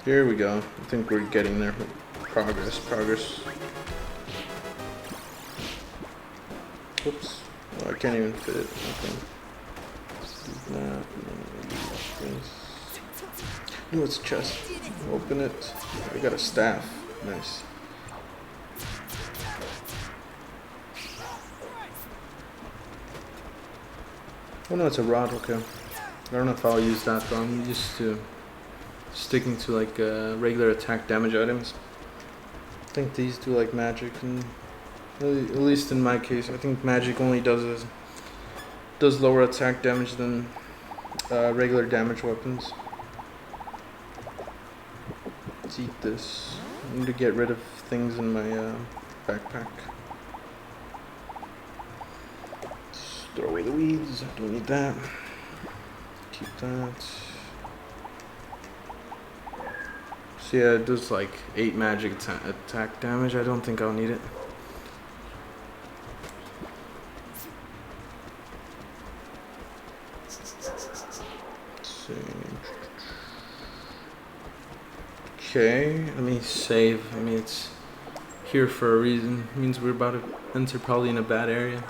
Here we go. I think we're getting there. Progress. Oops. Oh, I can't even fit it. Okay. No, it's a chest. Open it. I got a staff. Nice. Oh no, it's a rod. Okay. I don't know if I'll use that though. I'm used to sticking to like regular attack damage items. I think these do like magic, and at least in my case, I think magic only does lower attack damage than regular damage weapons. Let's eat this. I need to get rid of things in my backpack. Let's throw away the weeds. Don't need that. Keep that. So yeah, it does like 8 magic attack damage. I don't think I'll need it. Okay, let me save. I mean, it's here for a reason. It means we're about to enter probably in a bad area.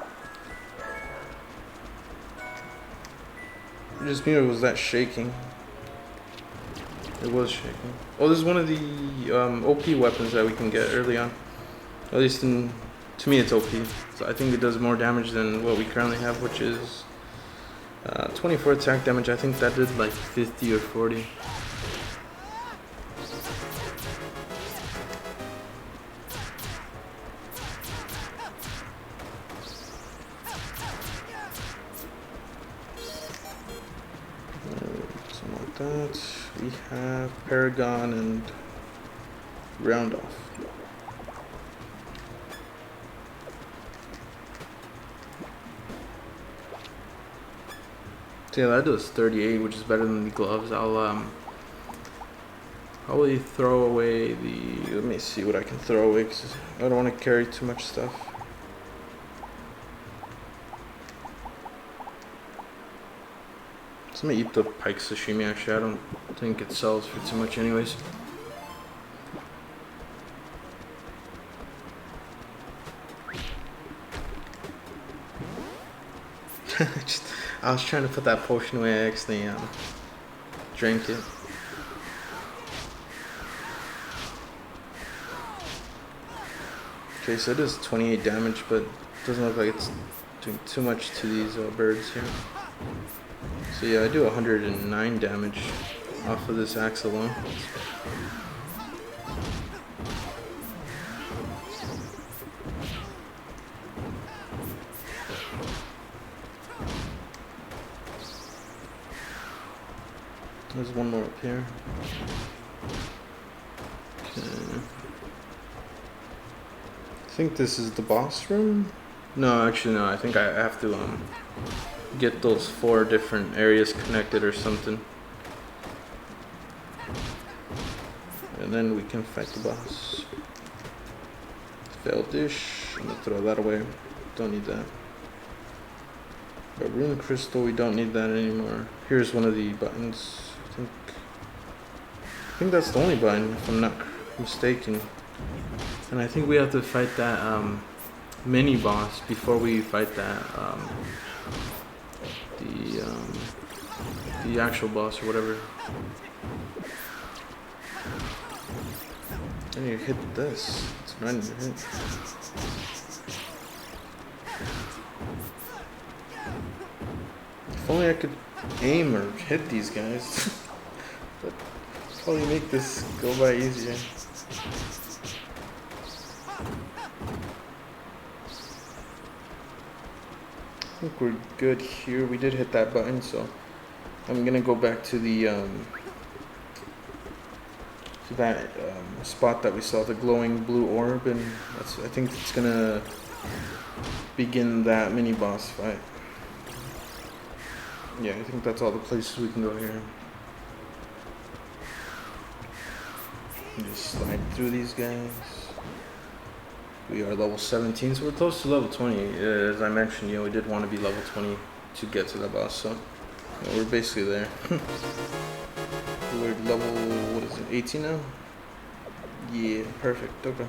I just knew it was that shaking. It was shaking. Oh, this is one of the OP weapons that we can get early on. At least to me it's OP. So I think it does more damage than what we currently have, which is 24 attack damage. I think that did like 50 or 40. Something like that. We have Paragon and Round Off. So yeah, that does 38, which is better than the gloves. I'll probably throw away the. Let me see what I can throw away because I don't want to carry too much stuff. So I'm gonna eat the pike sashimi. Actually, I don't think it sells for too much, anyways. I was trying to put that potion away. I actually drank it. Okay, so it does 28 damage, but it doesn't look like it's doing too much to these birds here. So yeah, I do 109 damage off of this axe alone. There's one more up here. Okay. I think this is the boss room? No, actually no, I think I have to get those 4 different areas connected or something. And then we can fight the boss. Failed dish. I'm gonna throw that away. Don't need that. A rune crystal, we don't need that anymore. Here's one of the buttons. I think that's the only button, if I'm not mistaken. And I think we have to fight that mini boss before we fight that the actual boss or whatever. I need to hit this. That's what I need to hit. If only I could aim or hit these guys. But probably make this go by easier. I think we're good here. We did hit that button, so I'm gonna go back to the spot that we saw, the glowing blue orb, and I think it's gonna begin that mini boss fight. Yeah, I think that's all the places we can go here. Just slide through these guys. We are level 17, so we're close to level 20. As I mentioned, we did want to be level 20 to get to the boss, so we're basically there. We're level, what is it, 18 now? Yeah, perfect, okay.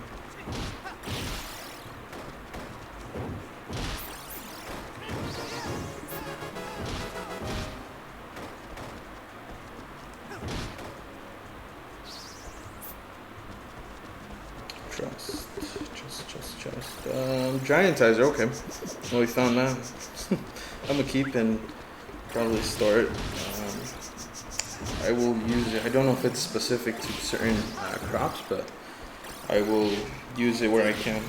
Trust. Giantizer, okay. Well, we found that. I'm gonna keep and probably store it. I will use it. I don't know if it's specific to certain crops, but I will use it where I can.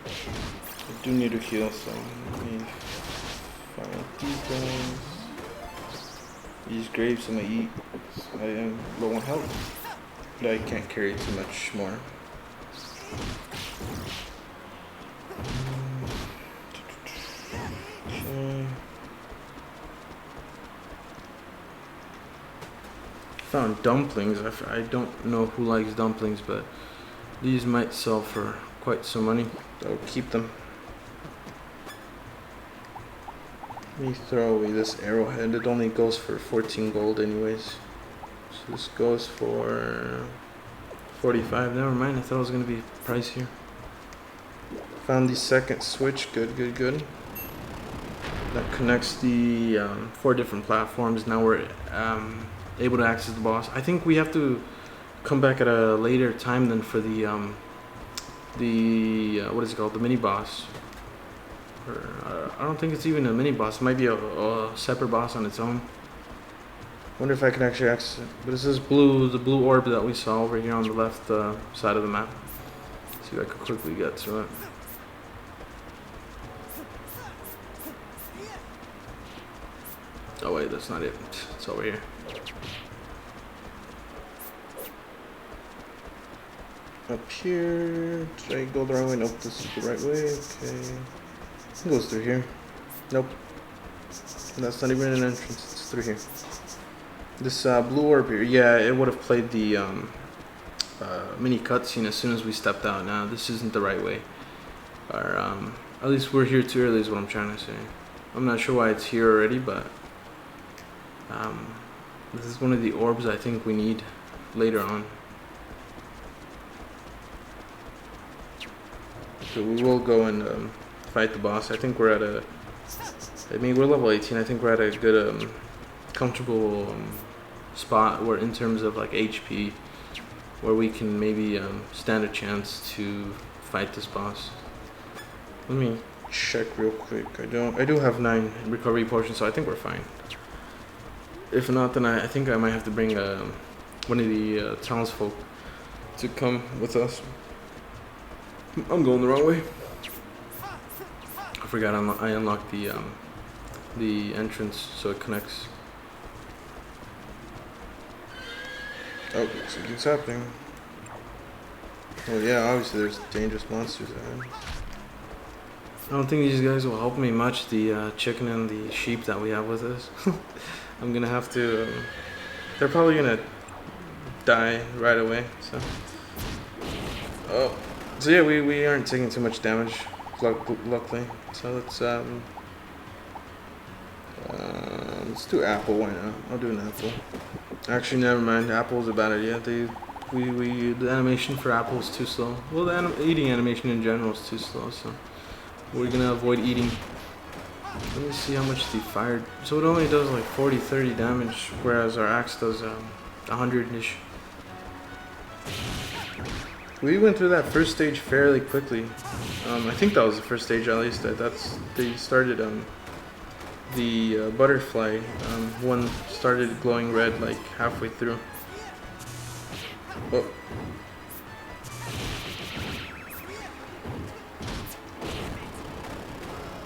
I do need to heal, so let me find these guys. These grapes I'm gonna eat. I am low on health. But I can't carry too much more. Okay. Found dumplings. I don't know who likes dumplings, but these might sell for quite some money. I'll keep them. Let me throw away this arrowhead. It only goes for 14 gold anyways. So this goes for 45. Never mind, I thought it was going to be pricier. Found the second switch. Good. That connects the 4 different platforms. Now we're able to access the boss. I think we have to come back at a later time than for the what is it called? The mini boss. I don't think it's even a mini boss. It might be a separate boss on its own. Wonder if I can actually access it. But this is the blue orb that we saw over here on the left side of the map. Let's see if I can quickly get to it. Oh wait, that's not it. It's over here. Up here. Should I go the wrong way? Nope, this is the right way. Okay. It goes through here. Nope. And that's not even an entrance. It's through here. This blue orb here, yeah, it would have played the mini cutscene as soon as we stepped out. Now this isn't the right way, or at least we're here too early is what I'm trying to say. I'm not sure why it's here already, but this is one of the orbs I think we need later on. So we will go and fight the boss. I think we're at we're level 18. I think we're at a good comfortable spot where in terms of like HP where we can maybe stand a chance to fight this boss. Let me check real quick. I do have 9 recovery potions, so I think we're fine. If not, then I think I might have to bring one of the townsfolk to come with us. I'm going the wrong way. I forgot I unlocked the entrance so it connects. Oh, something's happening. Well, yeah, obviously there's dangerous monsters ahead. I don't think these guys will help me much, the chicken and the sheep that we have with us. I'm gonna have to... they're probably gonna die right away, so... Oh. So yeah, we aren't taking too much damage, luckily. So let's do apple, why not? I'll do an apple. Actually, never mind. Apple is a bad idea. The animation for apple is too slow. Well, the eating animation in general is too slow, so we're gonna avoid eating. Let me see how much the fire. So it only does like 40-30 damage, whereas our axe does 100-ish. We went through that first stage fairly quickly. I think that was the first stage, at least. They started the butterfly one started glowing red like halfway through. Oh.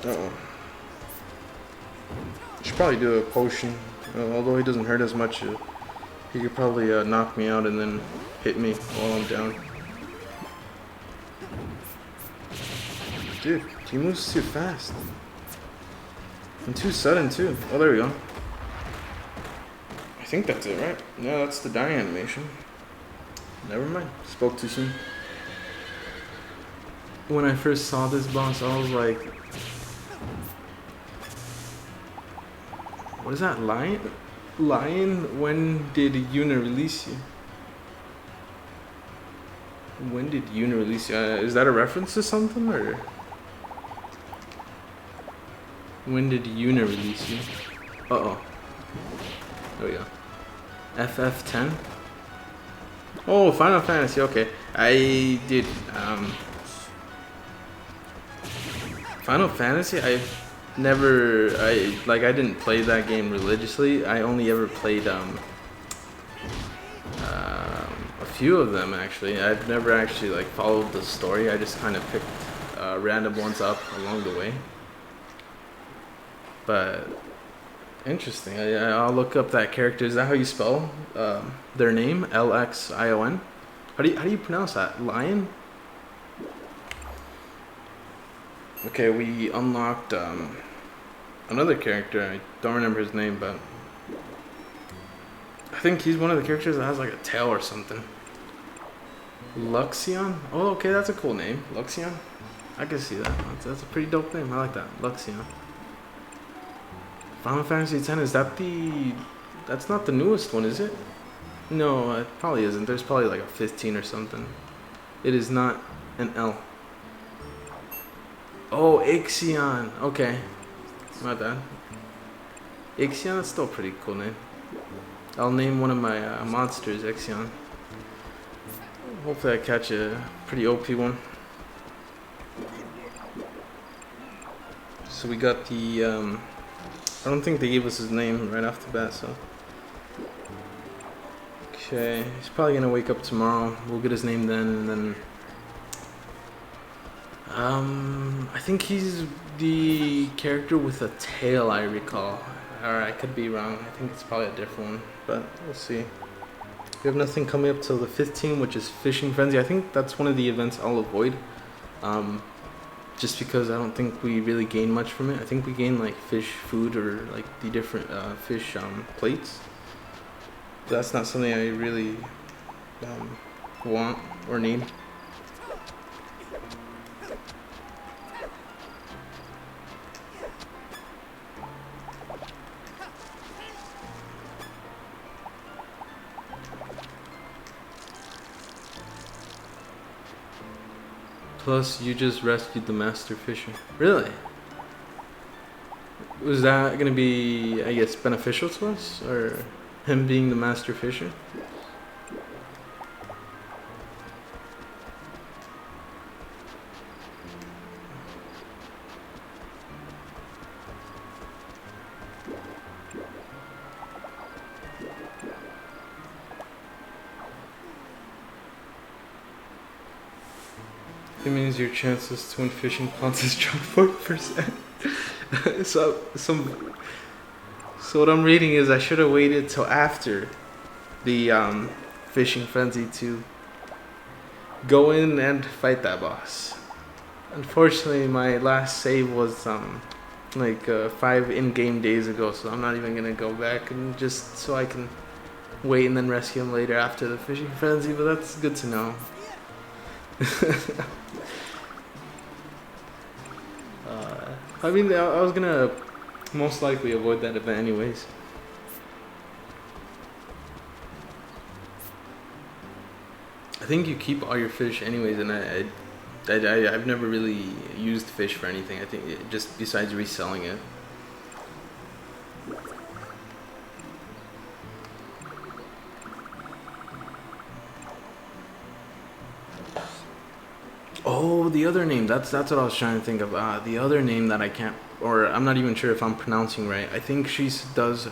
Uh-oh. Should probably do a potion. Although he doesn't hurt as much, he could probably knock me out and then hit me while I'm down. Dude, he moves too fast. And too sudden too. Oh, there we go. I think that's it, right? No, that's the dying animation. Never mind. Spoke too soon. When I first saw this boss, I was like... What is that? Lion? Lion, when did Yuna release you? When did Yuna release you? Is that a reference to something, or? When did Yuna release you? Uh-oh. There we go. FF10? Oh, Final Fantasy, okay. I did, Final Fantasy, I didn't play that game religiously. I only ever played, a few of them, actually. I've never actually, like, followed the story. I just kind of picked, random ones up along the way. But interesting. I'll look up that character. Is that how you spell their name? L-X-I-O-N? How do you pronounce that? Lion? Okay, we unlocked another character. I don't remember his name, but I think he's one of the characters that has like a tail or something. Luxion? Oh, okay, that's a cool name. Luxion? I can see that. That's a pretty dope name. I like that. Luxion. Final Fantasy X, is that that's not the newest one, is it? No, it probably isn't. There's probably like a 15 or something. It is not an L. Oh, Ixion. Okay. My bad. Ixion, that's still a pretty cool name. I'll name one of my monsters Ixion. Hopefully I catch a pretty OP one. So we got the, I don't think they gave us his name right off the bat, so. Okay, he's probably gonna wake up tomorrow. We'll get his name then, and then. I think he's the character with a tail, I recall. Or I could be wrong. I think it's probably a different one, but we'll see. We have nothing coming up till the 15th, which is Fishing Frenzy. I think that's one of the events I'll avoid. Just because I don't think we really gain much from it. I think we gain like fish food or like the different fish plates. But that's not something I really want or need. Plus, you just rescued the master fisher. Really? Was that gonna be, I guess, beneficial to us? Or him being the master fisher? It means your chances to win fishing contests drop 4%. So what I'm reading is I should have waited till after the Fishing Frenzy to go in and fight that boss. Unfortunately, my last save was like 5 in-game days ago, so I'm not even gonna go back, and just so I can wait and then rescue him later after the Fishing Frenzy. But that's good to know. I mean, I was gonna most likely avoid that event anyways. I think you keep all your fish anyways, and I've never really used fish for anything. I think just besides reselling it. Oh, the other name. That's what I was trying to think of. The other name that I can't, or I'm not even sure if I'm pronouncing right. I think she does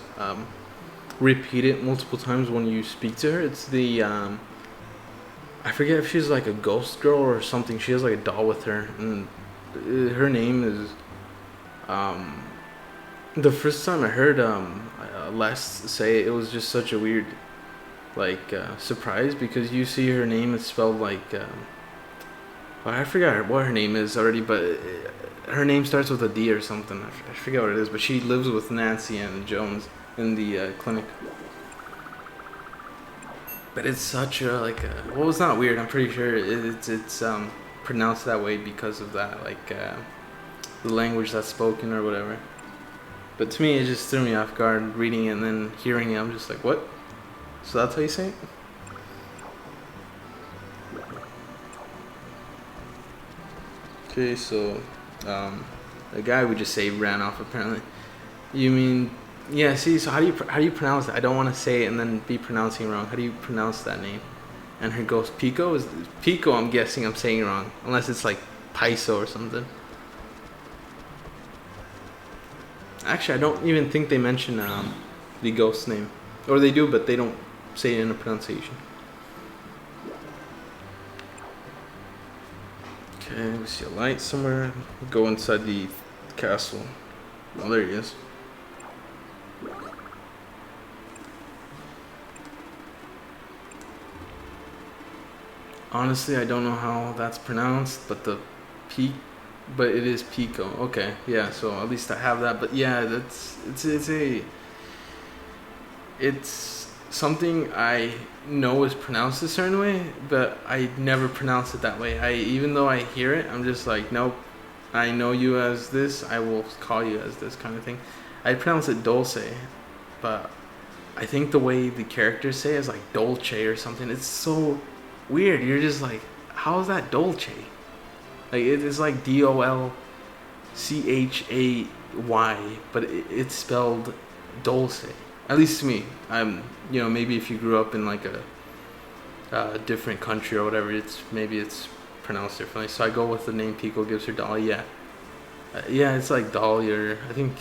repeat it multiple times when you speak to her. It's the I forget if she's like a ghost girl or something. She has like a doll with her, and her name is. The first time I heard Les say it, it was just such a weird, like surprise, because you see her name is spelled like. I forgot what her name is already, but her name starts with a D or something. I forget what it is, but she lives with Nancy and Jones in the clinic. But it's such a like well, it's not weird. I'm pretty sure it's pronounced that way because of that, like the language that's spoken or whatever. But to me, it just threw me off guard reading it and then hearing it. I'm just like, what? So that's how you say it? Okay, so the guy we just saved ran off apparently. You mean, yeah, see, so how do you pronounce it? I don't want to say it and then be pronouncing wrong. How do you pronounce that name? And her ghost Pico is Pico. I'm guessing I'm saying wrong, unless it's like Paiso or something. Actually, I don't even think they mention the ghost name, or they do, but they don't say it in a pronunciation. Okay, we see a light somewhere. Go inside the castle. Oh, there he is. Honestly, I don't know how that's pronounced, but but it is Pico. Okay, yeah. So at least I have that. But yeah, it's something I know is pronounced a certain way, but I never pronounce it that way. Even though I hear it, I'm just like, nope. I know you as this. I will call you as this kind of thing. I pronounce it Dulce, but I think the way the characters say it is like Dolce or something. It's so weird. You're just like, how is that Dolce? Like it's like Dolchay, but it's spelled Dulce. At least to me. Maybe if you grew up in like a different country or whatever, maybe it's pronounced differently. So I go with the name Pico gives her Dolly. Yeah, it's like Dolly, or I think.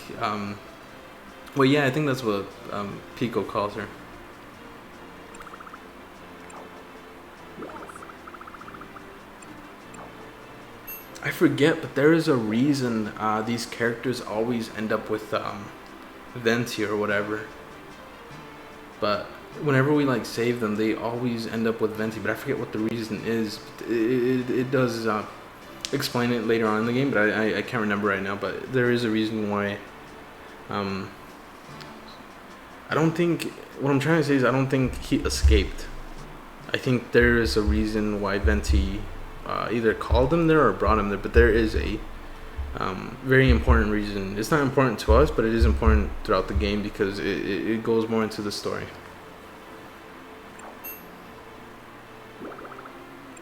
I think that's what Pico calls her. I forget, but there is a reason these characters always end up with Venti or whatever. But whenever we like save them, they always end up with Venti. But I forget what the reason is. It does explain it later on in the game, but I can't remember right now. But there is a reason why. I don't think, what I'm trying to say is I don't think he escaped. I think there is a reason why Venti either called him there or brought him there, but there is a very important reason. It's not important to us, but it is important throughout the game because it goes more into the story.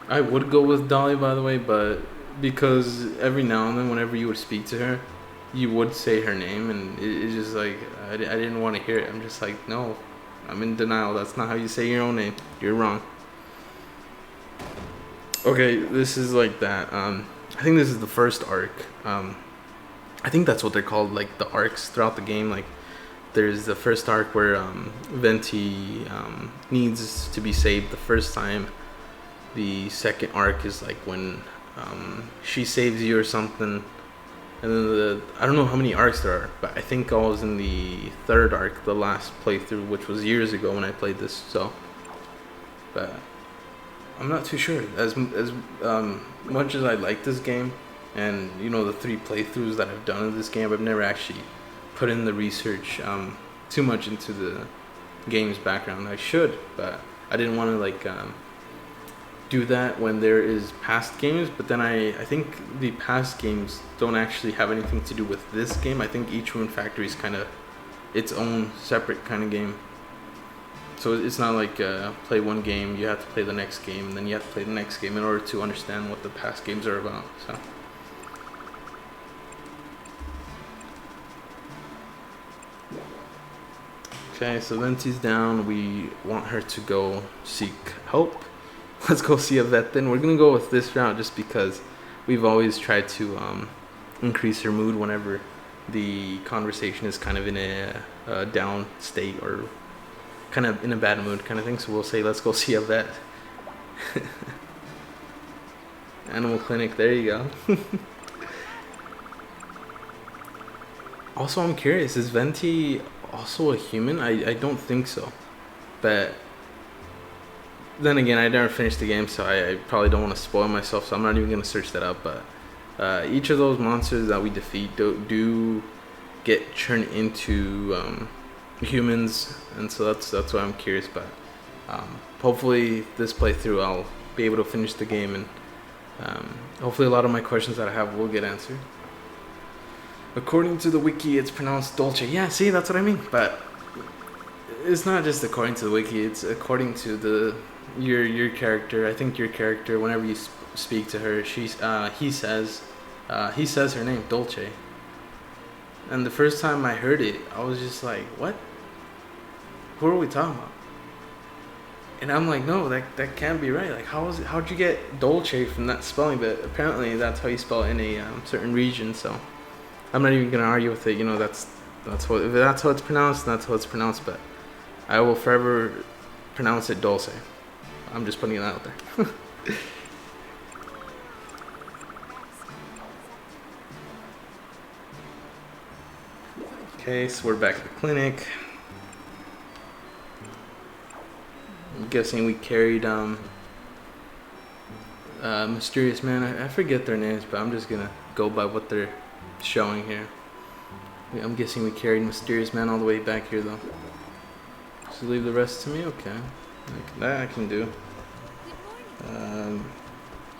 I would go with Dolly, by the way, but because every now and then whenever you would speak to her, you would say her name, and it's just like I didn't want to hear it. I'm just like, no, I'm in denial. That's not how you say your own name. You're wrong. Okay, this is like that. I think this is the first arc. I think that's what they're called, like the arcs throughout the game. Like there's the first arc where Venti needs to be saved the first time. The second arc is like when she saves you or something. And then I don't know how many arcs there are, but I think I was in the third arc, the last playthrough, which was years ago when I played this. So, but I'm not too sure. As much as I like this game, and the 3 playthroughs that I've done of this game, I've never actually put in the research too much into the game's background. I should, but I didn't want to do that when there is past games. But then I think the past games don't actually have anything to do with this game. I think each Rune Factory is kind of its own separate kind of game. So it's not like play one game, you have to play the next game, and then you have to play the next game in order to understand what the past games are about. So okay, so Venti's down. We want her to go seek help. Let's go see a vet then. We're gonna go with this route just because we've always tried to increase her mood whenever the conversation is kind of in a down state or kind of in a bad mood kind of thing. So we'll say, let's go see a vet. Animal clinic, there you go. Also, I'm curious, is Venti also a human? I don't think so, but then again, I never finished the game, so I probably don't want to spoil myself, so I'm not even going to search that up. But each of those monsters that we defeat do get turned into humans, and so that's why I'm curious. But hopefully this playthrough I'll be able to finish the game, and hopefully a lot of my questions that I have will get answered. According to the wiki, it's pronounced Dolce. Yeah, see, that's what I mean. But it's not just according to the wiki. It's according to the your character. I think your character, whenever you speak to her, he says her name, Dolce. And the first time I heard it, I was just like, what? Who are we talking about? And I'm like, no, that can't be right. Like, how'd you get Dolce from that spelling? But apparently that's how you spell it in a certain region. So I'm not even gonna argue with it. You know, that's what, if that's how it's pronounced, that's how it's pronounced. But I will forever pronounce it Dolce. I'm just putting it out there. Okay, so we're back at the clinic. I'm guessing we carried Mysterious Man. I forget their names, but I'm just gonna go by what they're showing here. I'm guessing we carried Mysterious Man all the way back here though. So leave the rest to me? Okay. That I can do. I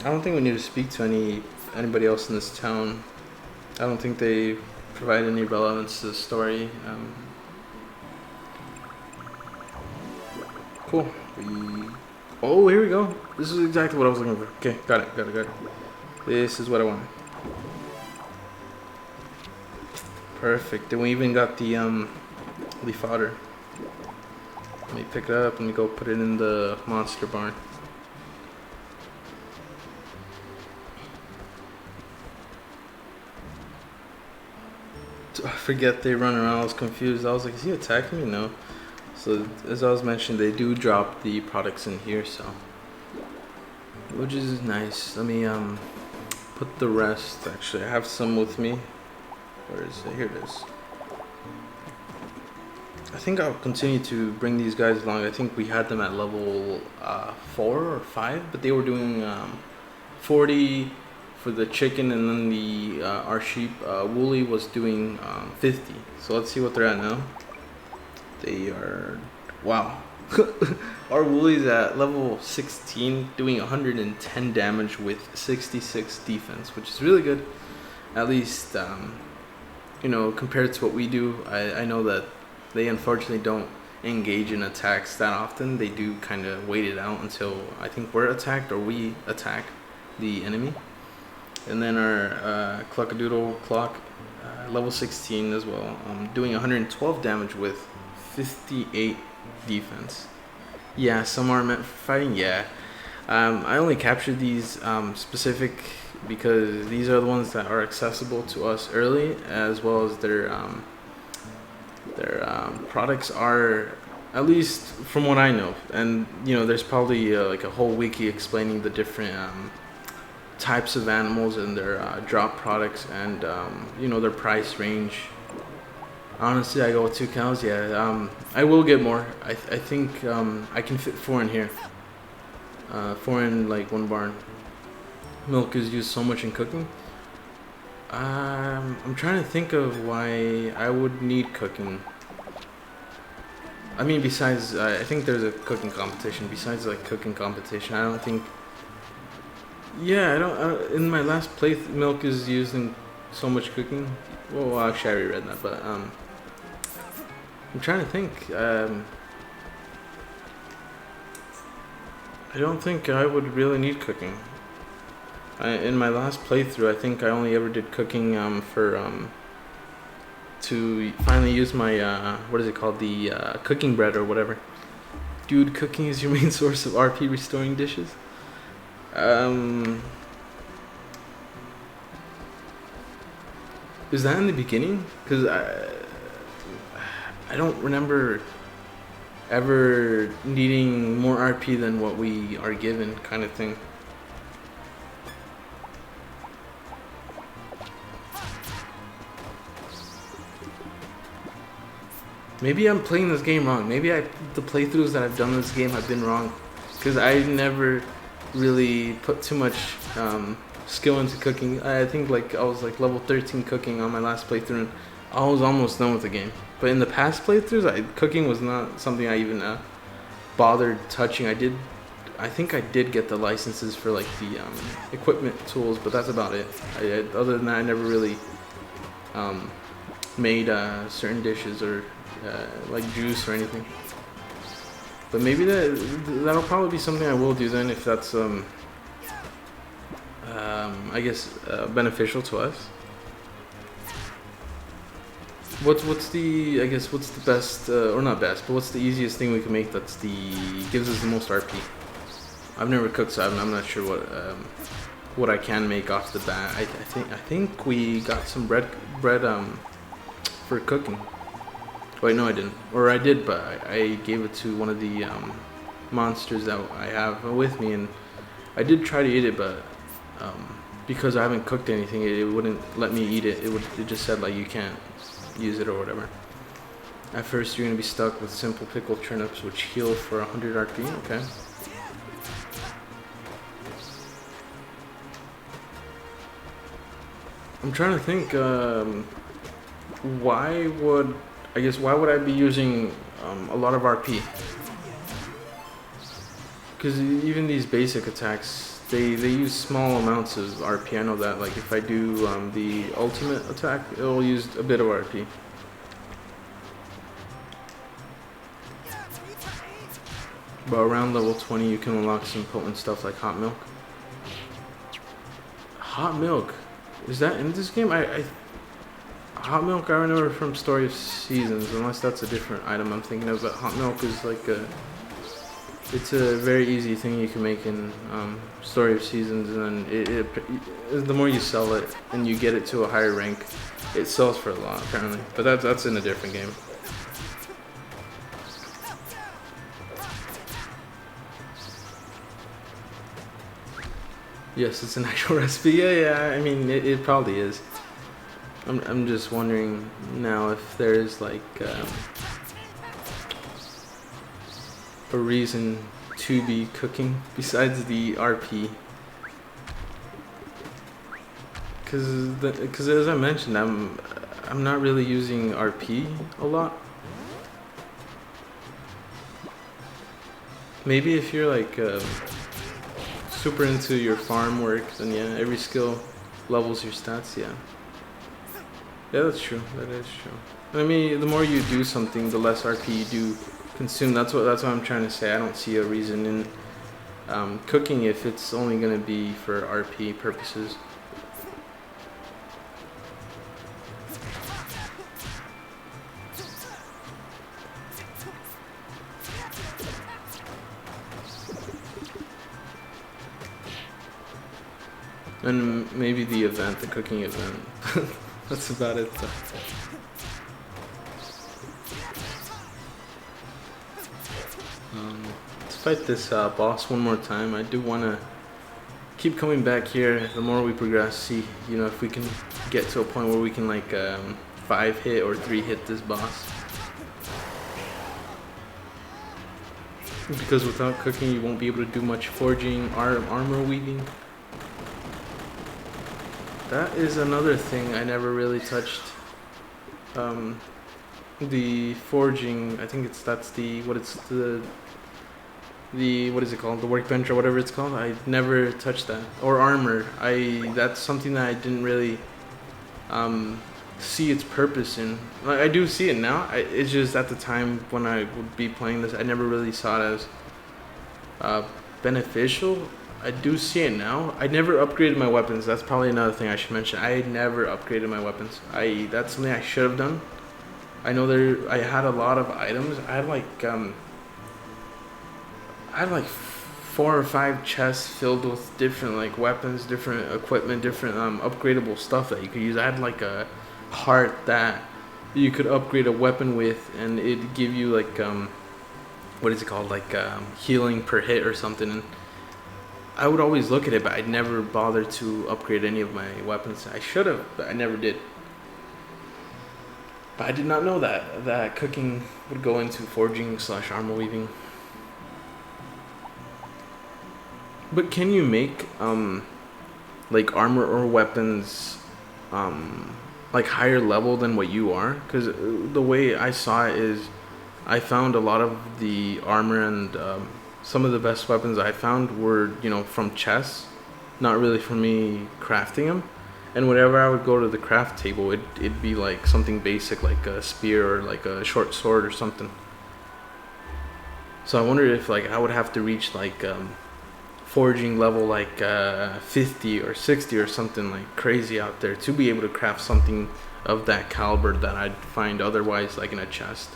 don't think we need to speak to anybody else in this town. I don't think they provide any relevance to the story. Cool. Oh, here we go. This is exactly what I was looking for. Okay, got it. This is what I wanted. Perfect. Then we even got the fodder. Let me pick it up. Let me go put it in the monster barn. I forget they run around. I was confused. I was like, is he attacking me? No. So as I was mentioning, they do drop the products in here, so which is nice. Let me put the rest. Actually, I have some with me. Where is it? Here it is. I think I'll continue to bring these guys along. I think we had them at level 4 or 5, but they were doing 40 for the chicken, and then the our sheep Wooly was doing 50. So let's see what they're at now. They are, wow. Our Wooly's at level 16, doing 110 damage with 66 defense, which is really good. At least, you know, compared to what we do. I know that they unfortunately don't engage in attacks that often. They do kind of wait it out until I think we're attacked or we attack the enemy. And then our Cluckadoodle Clock, level 16 as well, doing 112 damage with 58 defense. Yeah, some are meant for fighting. Yeah, I only captured these specific because these are the ones that are accessible to us early, as well as their products are, at least from what I know. And you know, there's probably like a whole wiki explaining the different types of animals and their drop products and you know, their price range. Honestly, I go with 2 cows. Yeah, I will get more. I think I can fit 4 in here. 4 in like one barn. Milk is used so much in cooking. I'm trying to think of why I would need cooking. I mean, besides, I think there's a cooking competition. Besides like cooking competition, I don't think. Yeah, I don't. In my last playthrough, milk is used in so much cooking. Well, actually, I already read that, but I'm trying to think. I don't think I would really need cooking. In my last playthrough, I think I only ever did cooking to finally use my what is it called, the cooking bread or whatever. Dude, cooking is your main source of RP restoring dishes. Is that in the beginning? Because I don't remember ever needing more RP than what we are given, kind of thing. Maybe I'm playing this game wrong. Maybe the playthroughs that I've done in this game have been wrong, because I never really put too much skill into cooking. I think like I was like level 13 cooking on my last playthrough, and I was almost done with the game. But in the past playthroughs, cooking was not something I even bothered touching. I think I did get the licenses for like the equipment tools, but that's about it. Other than that, I never really made certain dishes or like juice or anything. But maybe that'll probably be something I will do then, if that's I guess beneficial to us. What's the best or not best, but what's the easiest thing we can make that's gives us the most RP? I've never cooked, so I'm not sure what I can make off the bat. I think we got some bread for cooking. Wait, no, I didn't, or I did, but I gave it to one of the monsters that I have with me, and I did try to eat it, but because I haven't cooked anything, it wouldn't let me eat it. It just said like you can't use it or whatever. At first, you're gonna be stuck with simple pickled turnips, which heal for 100 RP. Okay. I'm trying to think. Why would I be using a lot of RP? Because even these basic attacks, they use small amounts of RP. I know that. Like if I do the ultimate attack, it'll use a bit of RP. But around level 20, you can unlock some potent stuff like hot milk. Hot milk, is that in this game? Hot milk I remember from Story of Seasons, unless that's a different item I'm thinking of. But hot milk is like it's a very easy thing you can make in Story of Seasons, and then the more you sell it and you get it to a higher rank, it sells for a lot apparently. But that's in a different game. Yes, it's an actual recipe. Yeah. I mean, it probably is. I'm just wondering now if there's like a reason to be cooking besides the RP. Because as I mentioned, I'm not really using RP a lot. Maybe if you're like super into your farm work, then yeah, every skill levels your stats. Yeah, that's true. That is true. I mean, the more you do something, the less RP you do consume. That's what I'm trying to say. I don't see a reason in cooking if it's only going to be for RP purposes. And maybe the event, the cooking event. That's about it though. Let's fight this boss one more time. I do want to keep coming back here. The more we progress, see, if we can get to a point where we can like 5-hit or 3-hit this boss. Because without cooking, you won't be able to do much forging, armor weaving. That is another thing I never really touched. The forging, I think that's the what is it called? The workbench or whatever it's called. I never touched that. Or armor. That's something that I didn't really see its purpose in. Like, I do see it now. It's just at the time when I would be playing this, I never really saw it as beneficial. I do see it now. I never upgraded my weapons. That's probably another thing I should mention. I never upgraded my weapons. That's something I should have done. I know I had a lot of items. I had like 4 or 5 chests filled with different like weapons, different equipment, different upgradable stuff that you could use. I had like a heart that you could upgrade a weapon with, and it'd give you like what is it called, like healing per hit or something. And I would always look at it, but I'd never bother to upgrade any of my weapons. I should have, but I never did. But I did not know that cooking would go into forging / armor weaving. But can you make like armor or weapons like higher level than what you are? Because the way I saw it is, I found a lot of the armor and some of the best weapons I found were, from chests, not really from me crafting them. And whenever I would go to the craft table, it'd be like something basic, like a spear or like a short sword or something. So I wondered if like I would have to reach like forging level like 50 or 60 or something like crazy out there to be able to craft something of that caliber that I'd find otherwise like in a chest.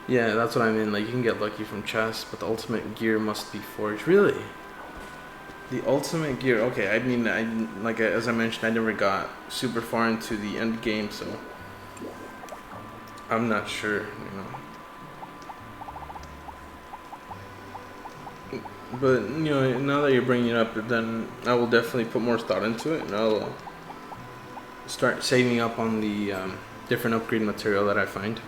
Yeah, that's what I mean. Like you can get lucky from chests, but the ultimate gear must be forged. Really? The ultimate gear. Okay, I mean, like as I mentioned, I never got super far into the end game, so I'm not sure, you know. But you know, now that you're bringing it up, then I will definitely put more thought into it, and I'll start saving up on the different upgrade material that I find.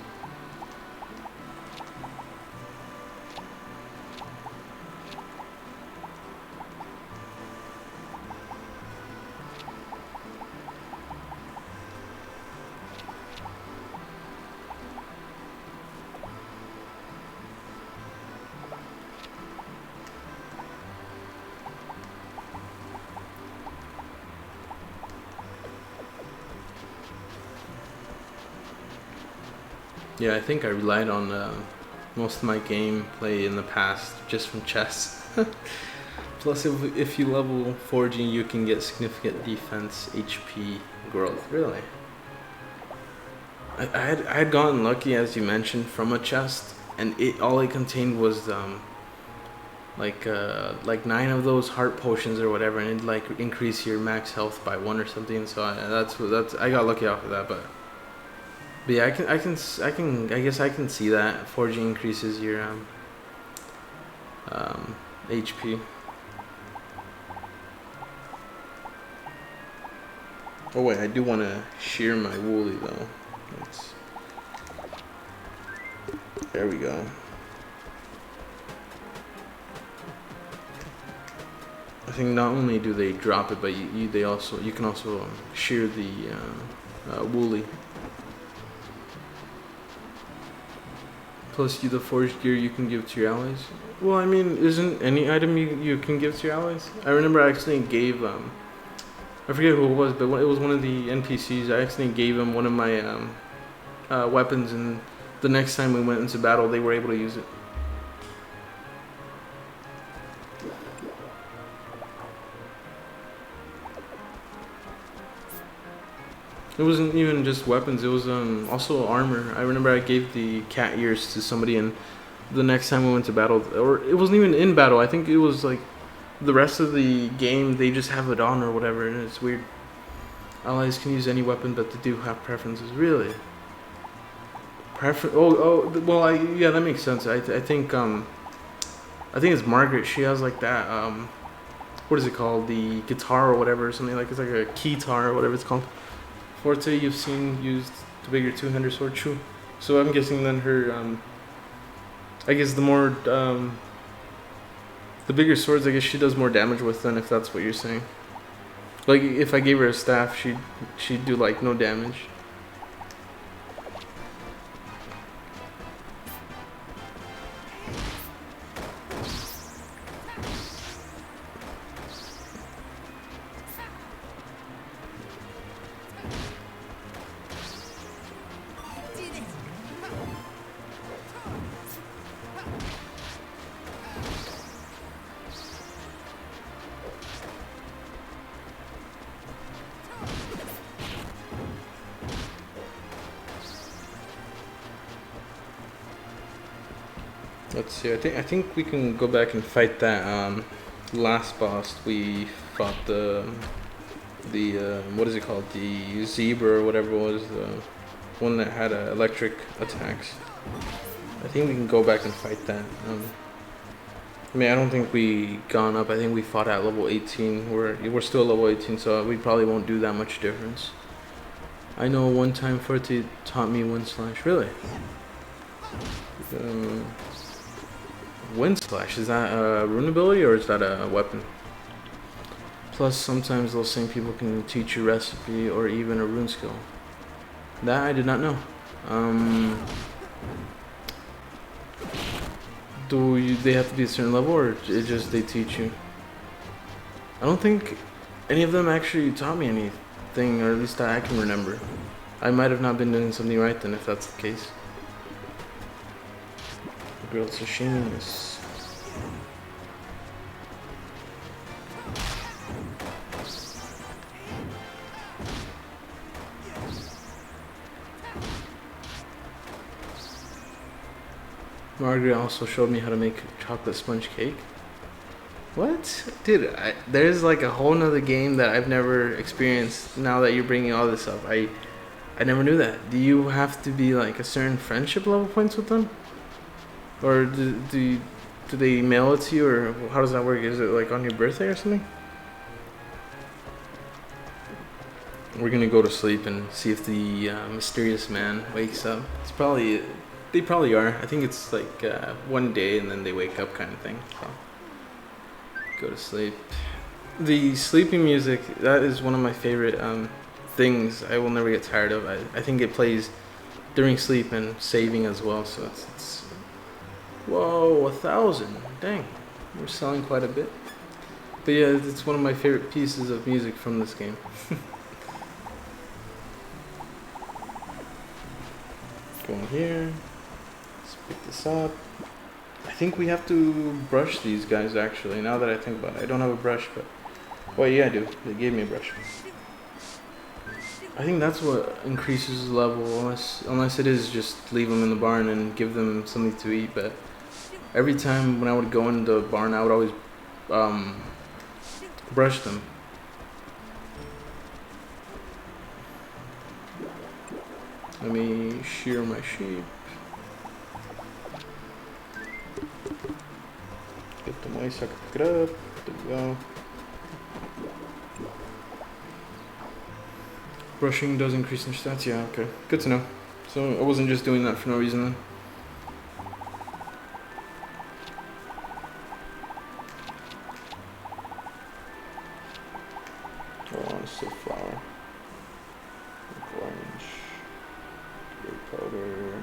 Yeah, I think I relied on most of my gameplay in the past just from chests. Plus, if you level forging, you can get significant defense, HP growth. Really? I had gotten lucky, as you mentioned, from a chest, and all it contained was like 9 of those heart potions or whatever, and it'd like increase your max health by 1 or something. So I got lucky off of that, but yeah, I guess I can see that forging increases your HP. Oh wait, I do want to shear my woolly though. There we go. I think not only do they drop it, but you can also shear the woolly. Plus the forged gear you can give to your allies. Well, I mean, isn't any item you can give to your allies? I remember I actually gave I forget who it was, but it was one of the NPCs. I actually gave him one of my weapons, and the next time we went into battle, they were able to use it. It wasn't even just weapons, it was also armor. I remember I gave the cat ears to somebody, and the next time we went to battle, or it wasn't even in battle, I think it was like the rest of the game, they just have it on or whatever, and it's weird. Allies can use any weapon, but they do have preferences. Really? Well, yeah, that makes sense. I think it's Margaret. She has like that, what is it called? The guitar or whatever, or something like, it's like a keytar or whatever it's called. Forte you've seen used the bigger two-handed sword, true. So I'm guessing then her, I guess the more, the bigger swords, I guess she does more damage with then, if that's what you're saying. Like if I gave her a staff, she'd do like no damage. Let's see. I think we can go back and fight that last boss. We fought the what is it called? The zebra or whatever it was, the one that had electric attacks. I think we can go back and fight that. I mean, I don't think we gone up. I think we fought at level 18. We're still level 18, so we probably won't do that much difference. I know one time Forte taught me Wind Slash. Really? Wind Slash, is that a rune ability or is that a weapon? Plus, sometimes those same people can teach you recipe or even a rune skill. That I did not know. They have to be a certain level, or it just they teach you? I don't think any of them actually taught me anything, or at least that I can remember. I might have not been doing something right then, if that's the case. Grilled sashimi is... Margaret also showed me how to make chocolate sponge cake. What? Dude, there's like a whole nother game that I've never experienced now that you're bringing all this up. I never knew that. Do you have to be like a certain friendship level points with them? Or do they mail it to you, or how does that work? Is it like on your birthday or something? We're gonna go to sleep and see if the mysterious man wakes up. They probably are. I think it's like one day and then they wake up kind of thing. So go to sleep. The sleeping music, that is one of my favorite things. I will never get tired of. I think it plays during sleep and saving as well. So it's whoa, 1,000. Dang, we're selling quite a bit. But yeah, it's one of my favorite pieces of music from this game. Go in here. Let's pick this up. I think we have to brush these guys actually, now that I think about it. I don't have a brush, but... well, yeah, I do. They gave me a brush. I think that's what increases the level, unless it is just leave them in the barn and give them something to eat, but... every time when I would go in the barn, I would always brush them. Let me shear my sheep. Get the mice, I can pick it up. There we go. Brushing does increase in stats, yeah, okay. Good to know. So I wasn't just doing that for no reason then. Flour, orange, grey powder,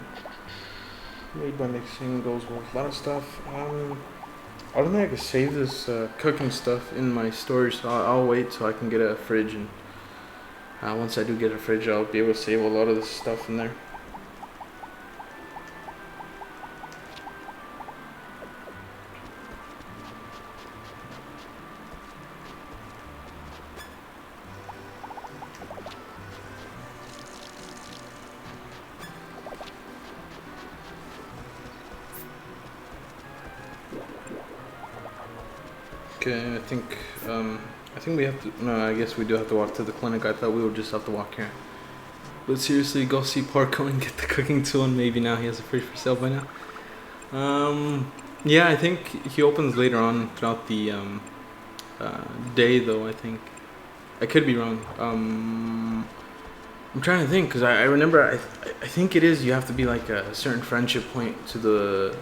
made by mixing, goes with a lot of stuff. I don't think I can save this cooking stuff in my storage, so I'll wait till I can get a fridge, and once I do get a fridge, I'll be able to save a lot of this stuff in there. Okay, I think we have to, no, I guess we do have to walk to the clinic. I thought we would just have to walk here. But seriously, go see Porco and get the cooking tool, and maybe now he has a fridge for sale by now. Yeah, I think he opens later on throughout the day though, I think. I could be wrong. I'm trying to think, because I remember, I think it is, you have to be like a certain friendship point to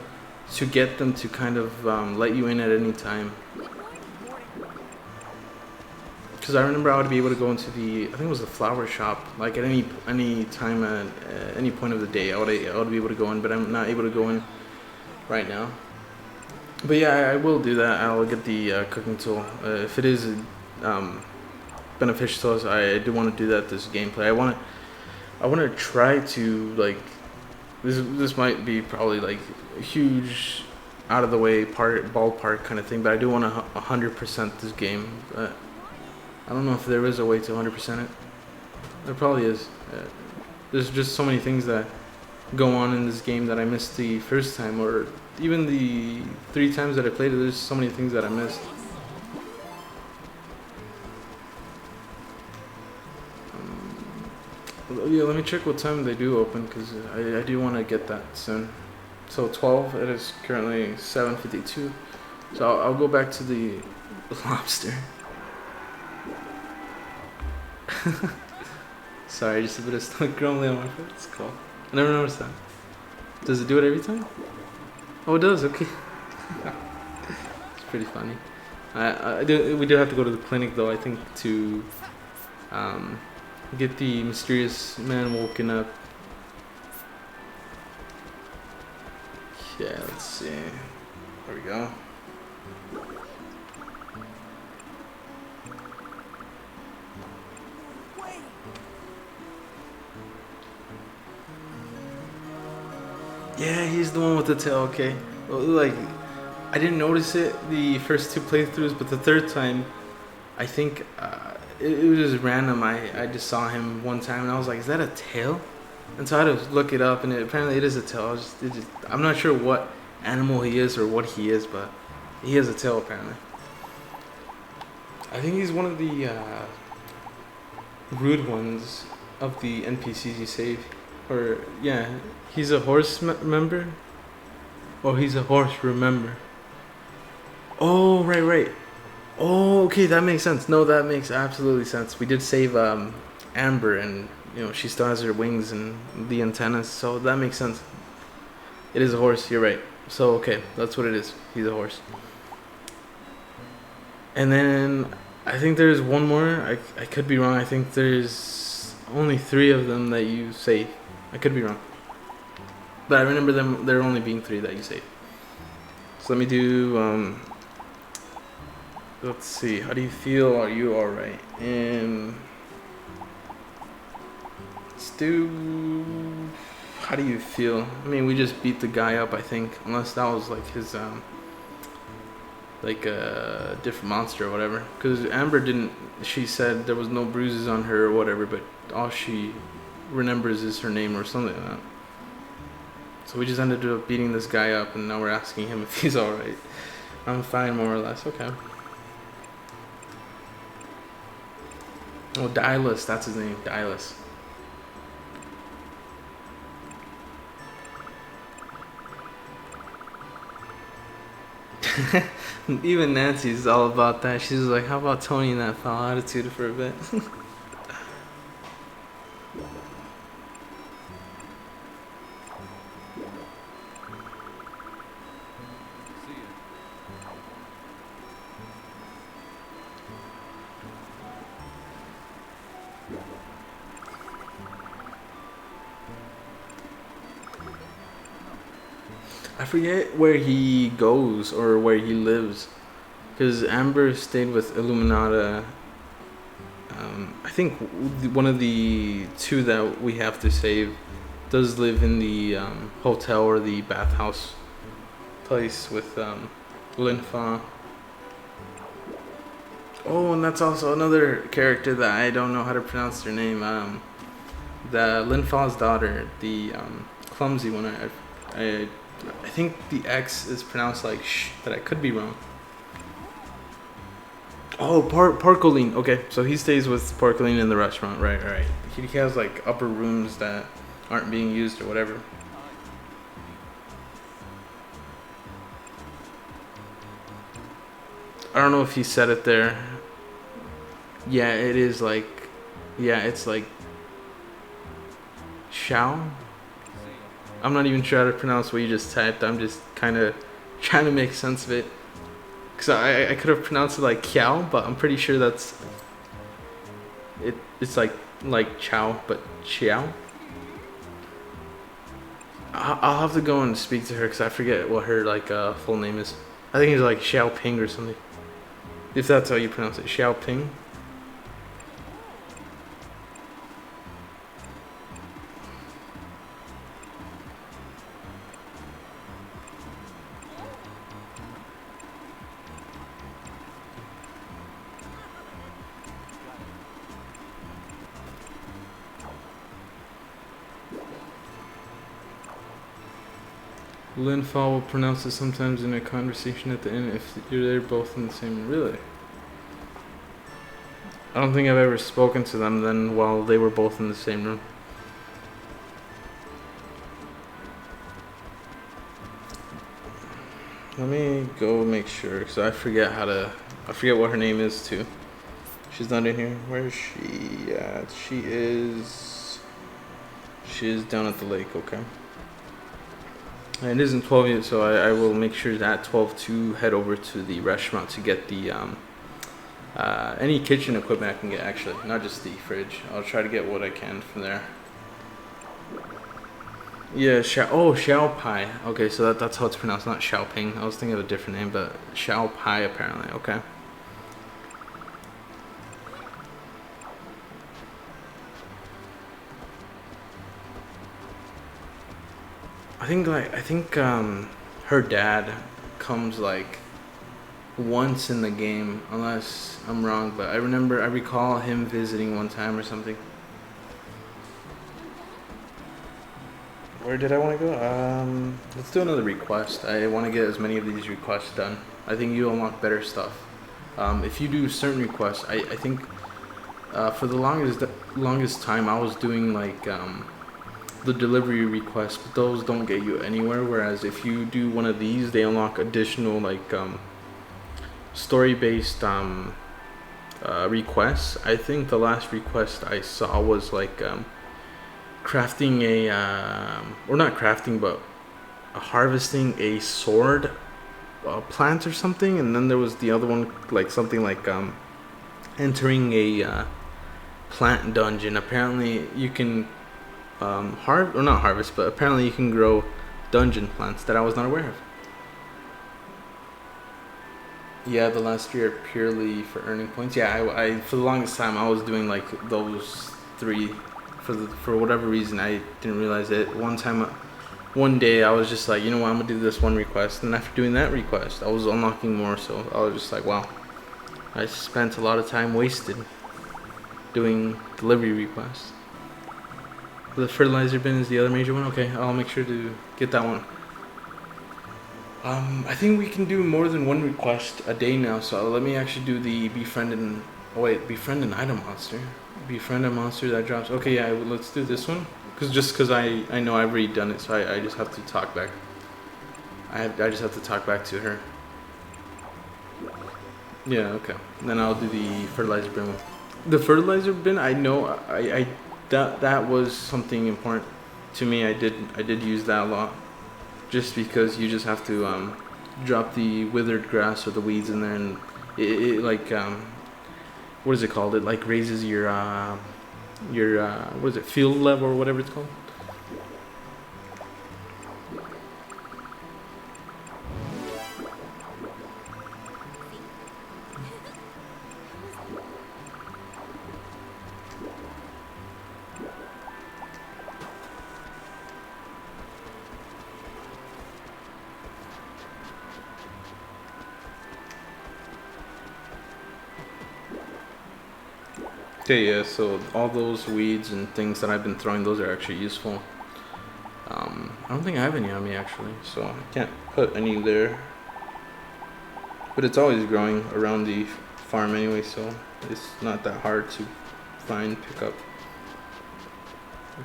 get them to kind of let you in at any time. Because I remember I would be able to go into I think it was the flower shop, like at any time at any point of the day, I would be able to go in, but I'm not able to go in right now. But yeah, I will do that. I'll get the cooking tool. If it is beneficial to us, I do want to do that this gameplay. I want to try to, like, this might be probably like a huge out of the way ballpark kind of thing, but I do want to 100% this game. But I don't know if there is a way to 100% it. There probably is. There's just so many things that go on in this game that I missed the first time, or even the 3 times that I played it. There's so many things that I missed. Yeah, let me check what time they do open, because I do want to get that soon. So 12, it is currently 7:52. So I'll go back to the lobster. Sorry, just a bit of stomach grumbling on my foot. It's cool. I never noticed that. Does it do it every time? Oh, it does. Okay. It's pretty funny. We do have to go to the clinic though, I think, to get the mysterious man woken up. Yeah, let's see. There we go. Yeah, he's the one with the tail. Okay, well, like I didn't notice it the first two playthroughs, but the third time, I think it was just random. I just saw him one time and I was like, is that a tail? And so I had to look it up, and apparently it is a tail. I'm not sure what animal he is or what he is, but he has a tail apparently. I think he's one of the rude ones of the NPCs you save. Or, yeah, he's a horse member? Oh, he's a horse, remember. Oh, right. Oh, okay, that makes sense. No, that makes absolutely sense. We did save Amber, and she still has her wings and the antennas, so that makes sense. It is a horse, you're right. So, okay, that's what it is. He's a horse. And then I think there's one more. I could be wrong. I think there's only 3 of them that you save. I could be wrong. But I remember there only being 3 that you save. So let me do, let's see. How do you feel? Are you alright? And let's do, how do you feel? I mean, we just beat the guy up, I think. Unless that was like his, like a different monster or whatever. Because Amber didn't, she said there was no bruises on her or whatever, but all she remembers is her name or something like that. So we just ended up beating this guy up, and now we're asking him if he's alright. I'm fine, more or less. Okay. Oh, Dylas, that's his name, Dylas. Even Nancy's all about that. She's like, how about Tony and that foul attitude for a bit? I forget where he goes or where he lives, because Amber stayed with Illuminata. I think one of the 2 that we have to save does live in the hotel or the bathhouse place with Linfa. Oh, and that's also another character that I don't know how to pronounce their name. The Linfa's daughter, the clumsy one. I think the X is pronounced like sh, but I could be wrong. Oh, Parkoline. Okay, so he stays with Parkoline in the restaurant. Right. He has like upper rooms that aren't being used or whatever. I don't know if he said it there. Yeah, it is like, yeah, it's like Shao. I'm not even sure how to pronounce what you just typed. I'm just kind of trying to make sense of it. Because I could have pronounced it like Kiao, but I'm pretty sure that's... It's like Chow, but Chiao. I'll have to go and speak to her because I forget what her like full name is. I think it's like Xiaoping or something. If that's how you pronounce it. Xiaoping. Linfa will pronounce it sometimes in a conversation at the end if you're there both in the same room. Really? I don't think I've ever spoken to them then while they were both in the same room. Let me go make sure, because I forget what her name is too. She's not in here. Where is she at? She is down at the lake, okay. And it isn't 12 yet, so I will make sure that 12 to head over to the restaurant to get the any kitchen equipment I can get, actually, not just the fridge. I'll try to get what I can from there. Yeah, Xiao Pai. Okay, so that's how it's pronounced, not Xiaoping. I was thinking of a different name, but Xiao Pai apparently. Okay. I think her dad comes like once in the game, unless I'm wrong. But I recall him visiting one time or something. Where did I want to go? Let's do another request. I want to get as many of these requests done. I think you unlock better stuff. If you do certain requests, I think for the longest time I was doing like the delivery requests, but those don't get you anywhere. Whereas if you do one of these, they unlock additional like story-based requests. I think the last request I saw was like crafting or not crafting, but harvesting a sword plant or something. And then there was the other one, like something like entering a plant dungeon. Apparently you can or not harvest, but apparently you can grow dungeon plants that I was not aware of. Yeah, the last year purely for earning points. Yeah, I for the longest time I was doing like those three. For whatever reason I didn't realize it. One day I was just like, you know what, I'm gonna do this one request, and after doing that request I was unlocking more. So I was just like, wow, I spent a lot of time wasted doing delivery requests. The fertilizer bin is the other major one. Okay, I'll make sure to get that one. I think we can do more than one request a day now, so let me actually do the befriend an item monster. Befriend a monster that drops. Okay, yeah, let's do this one. Because I know I've already done it, so I just have to talk back. I just have to talk back to her. Yeah, okay. And then I'll do the fertilizer bin one. The fertilizer bin, I know that was something important to me. I did use that a lot. Just because you just have to drop the withered grass or the weeds in there, and it like what is it called? It like raises your what is it, field level or whatever it's called. Okay, yeah, so all those weeds and things that I've been throwing, those are actually useful. I don't think I have any on me actually, so I can't put any there. But it's always growing around the farm anyway, so it's not that hard to find, pick up.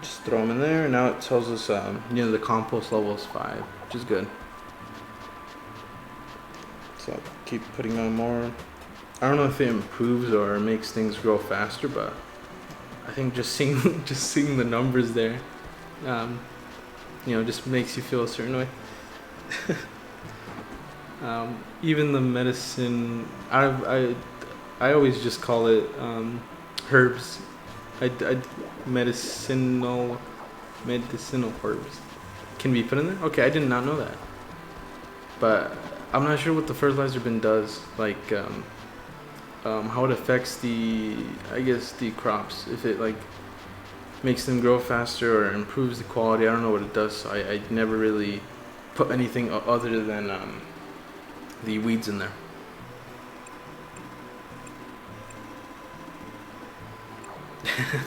Just throw them in there, and now it tells us, the compost level is 5, which is good. So I'll keep putting on more. I don't know if it improves or makes things grow faster, but I think just seeing the numbers there, just makes you feel a certain way. Even the medicine, I always just call it herbs. Medicinal herbs can be put in there. Okay, I did not know that, but I'm not sure what the fertilizer bin does. Like. How it affects the crops, if it like makes them grow faster or improves the quality. I don't know what it does, so I never really put anything other than the weeds in there.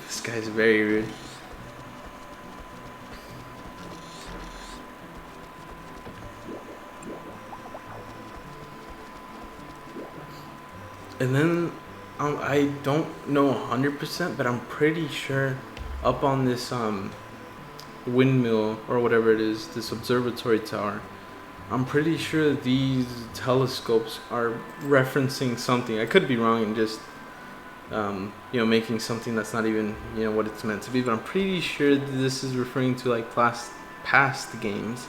This guy's very rude. And then I don't know 100%, but I'm pretty sure up on this windmill or whatever it is, this observatory tower, I'm pretty sure these telescopes are referencing something. I could be wrong and just making something that's not even what it's meant to be, but I'm pretty sure this is referring to like past games.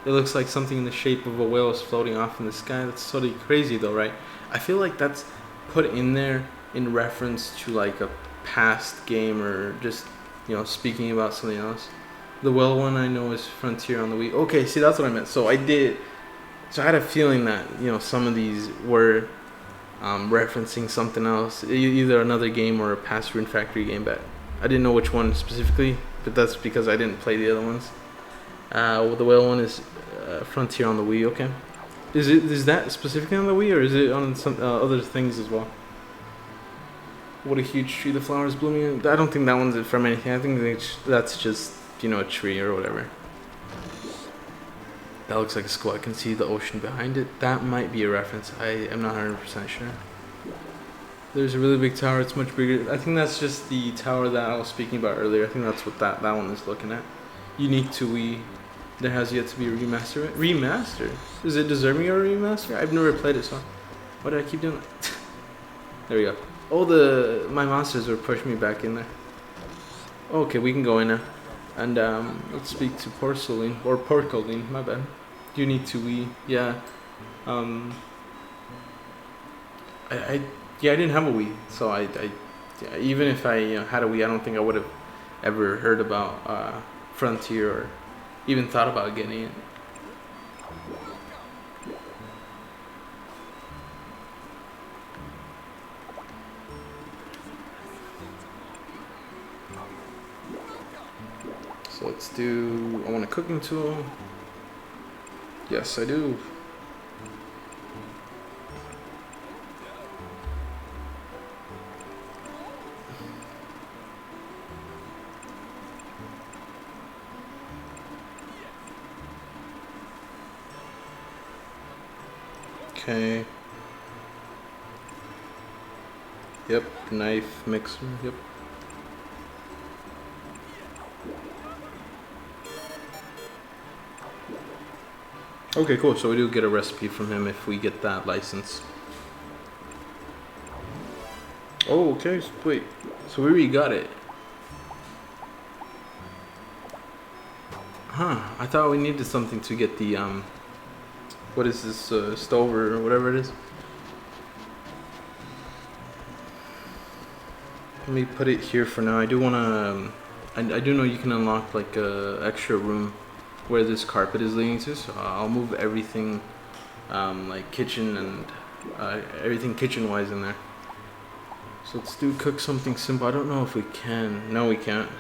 It looks like something in the shape of a whale is floating off in the sky. That's totally crazy though, right? I feel like that's put in there in reference to like a past game, or just speaking about something else. The well one I know is Frontier on the Wii. Okay, see, that's what I meant. So I had a feeling that some of these were referencing something else, either another game or a past Rune Factory game, but I didn't know which one specifically. But that's because I didn't play the other ones. Well, the whale one is Frontier on the Wii. Okay. Is that specifically on the Wii or is it on some other things as well? What a huge tree! The flowers blooming. I don't think that one's from anything. I think that's just, you know, a tree or whatever. That looks like a school. I can see the ocean behind it. That might be a reference. I am not 100% sure. There's a really big tower. It's much bigger. I think that's just the tower that I was speaking about earlier. I think that's what that one is looking at. Unique to Wii. There has yet to be a remaster. Remaster? Is it deserving of a remaster? I've never played it, so why did I keep doing that? There we go. Oh, my monsters were pushing me back in there. Okay, we can go in now. And let's speak to Porcelain or Porcoline. My bad. Unique to Wii. Yeah. I didn't have a Wii, so yeah, even if I had a Wii, I don't think I would have ever heard about Frontier or even thought about getting it. So let's do. I want a cooking tool. Yes, I do. Okay. Yep, knife, mixer, yep. Okay, cool. So we do get a recipe from him if we get that license. Oh, okay. Wait. So we already got it. Huh. I thought we needed something to get the, what is this, stove or whatever it is? Let me put it here for now. I do want to, I do know you can unlock like a extra room where this carpet is leading to, so I'll move everything like kitchen and everything kitchen wise in there. So let's cook something simple. I don't know if we can. No, we can't.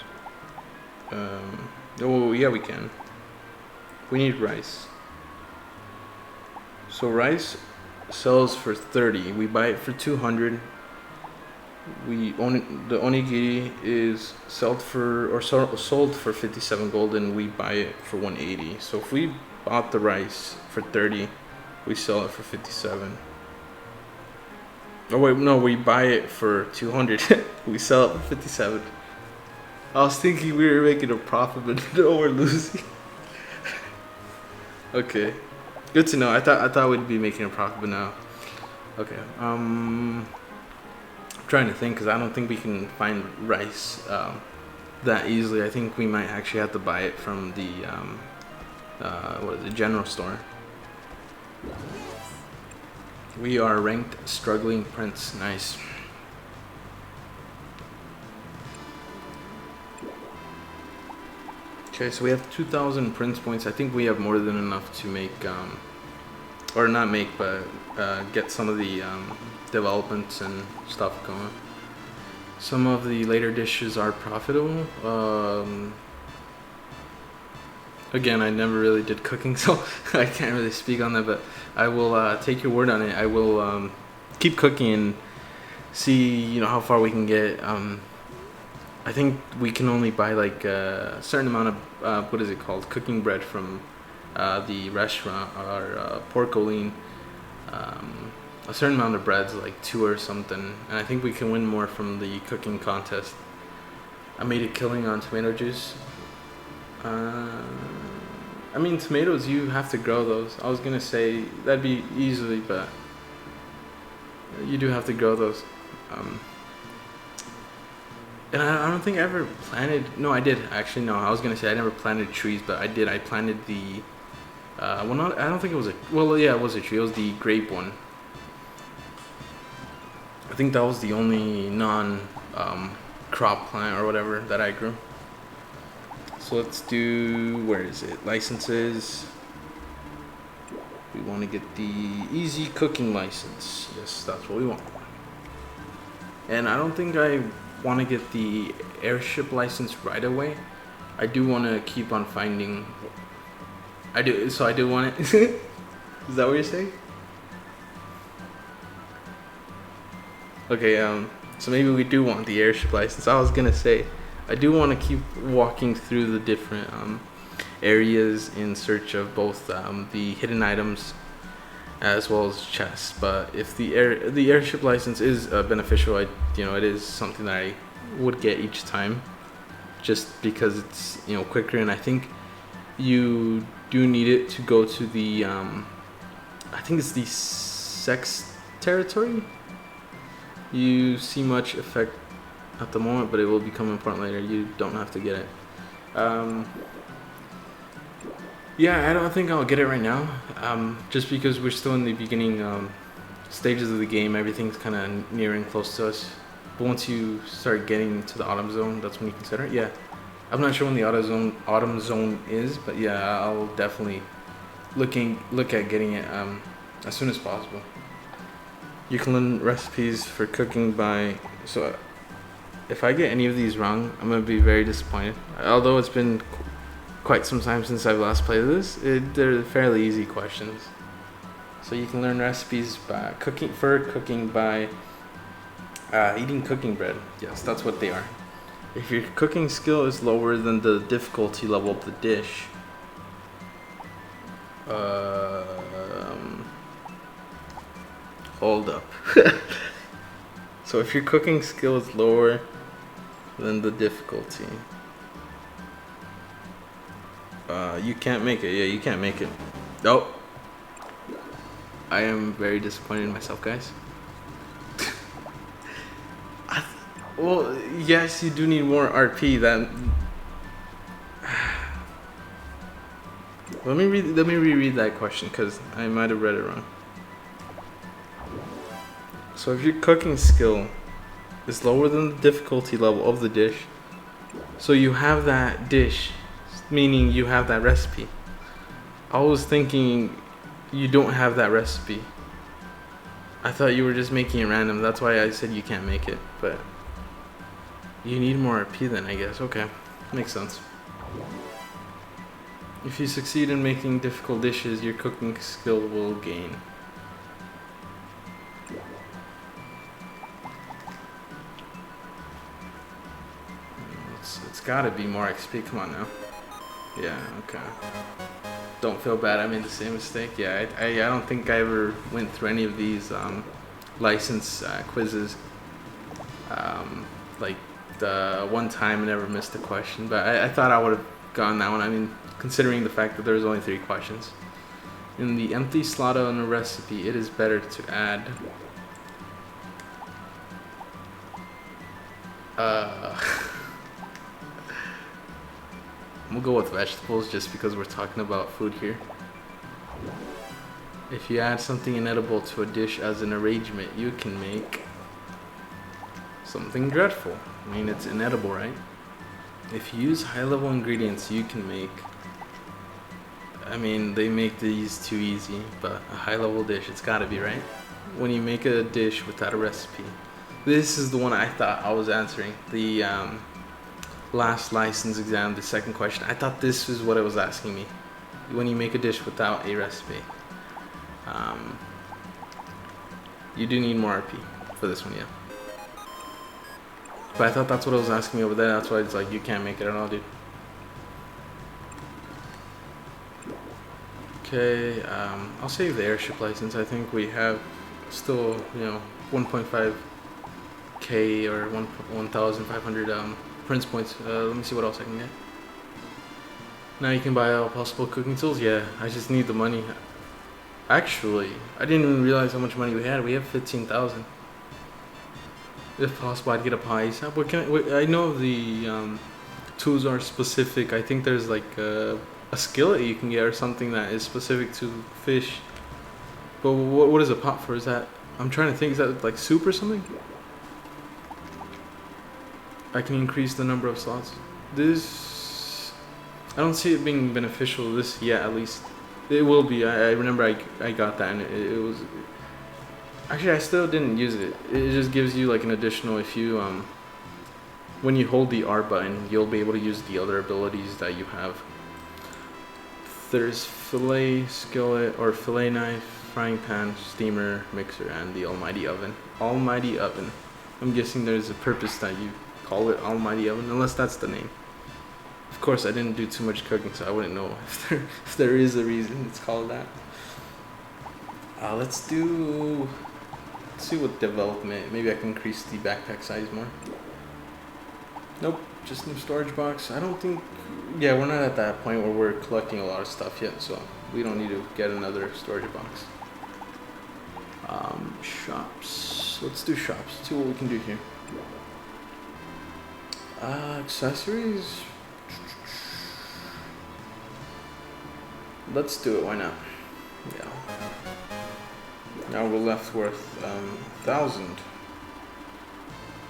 Oh yeah, we can. We need rice. So rice sells for 30. We buy it for 200. The onigiri is sold for 57 gold, and we buy it for 180. So if we bought the rice for 30, we sell it for 57. Oh wait, no, we buy it for 200. We sell it for 57. I was thinking we were making a profit, but no, we're losing. Okay, good to know. I thought we'd be making a profit, but no. Okay. Trying to think, because I don't think we can find rice that easily. I think we might actually have to buy it from the general store. We are ranked struggling prince. Nice. Okay, so we have 2,000 prince points. I think we have more than enough to make or not make, but get some of the developments and stuff going. Some of the later dishes are profitable. Again, I never really did cooking, so I can't really speak on that, but I will take your word on it. I will keep cooking and see, you know, how far we can get. I think we can only buy like a certain amount of what is it called, cooking bread from the restaurant or Porcoline. A certain amount of breads, like 2 or something, and I think we can win more from the cooking contest. I made a killing on tomato juice. I mean, tomatoes, you have to grow those. I was gonna say that'd be easily, but you do have to grow those. And I don't think I ever planted. No, I did actually. No, I was gonna say I never planted trees, but I did. I planted the. Well, not. I don't think it was a. Well, yeah, it was a tree. It was the grape one. I think that was the only crop plant or whatever that I grew. So let's do, where is it? Licenses. We want to get the easy cooking license. Yes, that's what we want. And I don't think I want to get the airship license right away. I do want to keep on finding I do. So I do want it. Is that what you're saying? Okay. So maybe we do want the airship license. I was gonna say, I do want to keep walking through the different areas in search of both the hidden items as well as chests. But if the airship license is beneficial, it is something that I would get each time, just because it's quicker, and I think you do need it to go to the I think it's the sex territory. You see much effect at the moment, but it will become important later. You don't have to get it. Yeah, I don't think I'll get it right now, just because we're still in the beginning stages of the game. Everything's kind of nearing close to us. But once you start getting to the autumn zone, that's when you consider it. Yeah, I'm not sure when the autumn zone is, but yeah, I'll definitely look at getting it as soon as possible. You can learn recipes for cooking by, so if I get any of these wrong, I'm gonna be very disappointed. Although it's been quite some time since I've last played this, they're fairly easy questions. So you can learn recipes by cooking by eating cooking bread. Yes, that's what they are. If your cooking skill is lower than the difficulty level of the dish, hold up. So if your cooking skill is lower than the difficulty, you can't make it. Yeah, you can't make it. Nope. I am very disappointed in myself, guys. Well, yes, you do need more RP. Let me reread that question, because I might have read it wrong. So if your cooking skill is lower than the difficulty level of the dish, so you have that dish, meaning you have that recipe. I was thinking you don't have that recipe. I thought you were just making it random. That's why I said you can't make it. But you need more RP then, I guess. Okay, makes sense. If you succeed in making difficult dishes, your cooking skill will gain. It's gotta be more XP. Come on now. Yeah, okay. Don't feel bad, I made the same mistake. Yeah, I don't think I ever went through any of these license quizzes. Like the one time I never missed a question, but I thought I would have gotten that one. I mean, considering the fact that there was only 3 questions. In the empty slot on a recipe, it is better to add we'll go with vegetables just because we're talking about food here. If you add something inedible to a dish as an arrangement, you can make something dreadful. I mean, it's inedible, right? If you use high-level ingredients, you can make... I mean, they make these too easy, but a high-level dish, it's gotta be, right? When you make a dish without a recipe. This is the one I thought I was answering. The last license exam, the second question. I thought this is what it was asking me. When you make a dish without a recipe. You do need more RP for this one, yeah. But I thought that's what it was asking me over there. That's why it's like, you can't make it at all, dude. Okay, I'll save the airship license. I think we have still, 1.5k or 1,500 prince points. Let me see what else I can get. Now you can buy all possible cooking tools. Yeah, I just need the money. Actually, I didn't even realize how much money we had. We have 15,000. If possible, I'd get a pie. What can I know the tools are specific. I think there's like a skillet you can get or something that is specific to fish. But what is a pot for? Is that, I'm trying to think, is that like soup or something? I can increase the number of slots. This, I don't see it being beneficial this yet, at least. It will be. I remember I got that, and it was... Actually, I still didn't use it. It just gives you like an additional, if you, when you hold the R button, you'll be able to use the other abilities that you have. There's fillet skillet or fillet knife, frying pan, steamer, mixer, and the almighty oven. Almighty oven. I'm guessing there's a purpose that you call it almighty oven, unless that's the name. Of course, I didn't do too much cooking, so I wouldn't know if there is a reason it's called that. Let's see what development. Maybe I can increase the backpack size more. Nope, just new storage box. I don't think. Yeah, we're not at that point where we're collecting a lot of stuff yet, so we don't need to get another storage box. Shops. Let's do shops. Let's see what we can do here. Accessories. Let's do it. Why not? Yeah. Now we're left with 1,000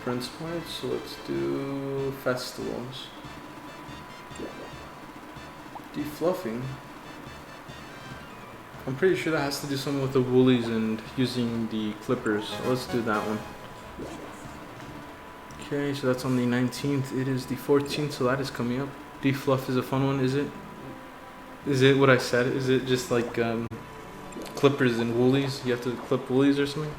prince points. So let's do festivals. Defluffing. I'm pretty sure that has to do something with the woolies and using the clippers. So let's do that one. Okay, so that's on the 19th. It is the 14th, so that is coming up. Defluff is a fun one, is it? Is it what I said? Is it just like clippers and woolies? You have to clip woolies or something?